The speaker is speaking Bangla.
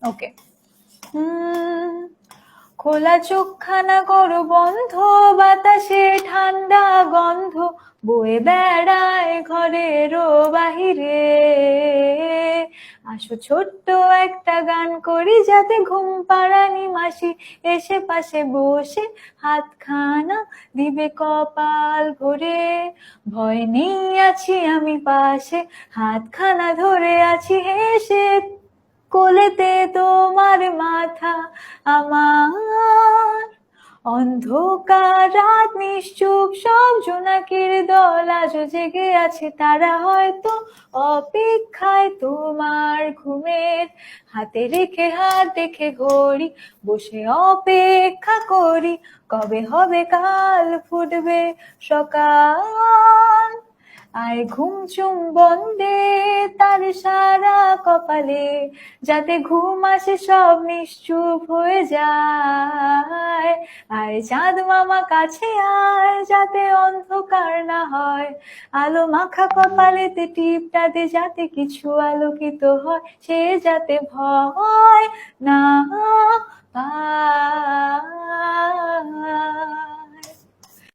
ওকে। খোলা চোখখানা করো বন্ধ, বাতাসে ঠান্ডা গন্ধ বয়ে বেড়ায় ঘরেরও বাহিরে। আসো ছোট্ট একটা গান করি, যাতে ঘুম পাড়ানি মাসি এসে পাশে বসে হাতখানা দিবে কপাল ভরে। ভয় নেই আছি আমি পাশে, হাতখানা ধরে আছি হেসে, কোলেতে তোমার মাথা আমার। অন্ধকার রাত নিশ্চুপ, সব জোনাকির দল আজও জেগে আছে, তারা হয়তো অপেক্ষায় তোমার ঘুমের। হাতে রেখে হাত দেখে ঘড়ি, বসে অপেক্ষা করি, কবে হবে কাল ফুটবে সকাল। আয় ঘুম চুম বন্দে তার সারা কপালে, যাতে ঘুম আসে সব নিশ্চুপ হয়ে যায়। আয় চাঁদ মামা কাছে আয়, যাতে অন্ধকার না হয়, আলো মাখা কপালেতে টিপটা দে, যাতে কিছু আলোকিত হয়, সে যাতে ভয় না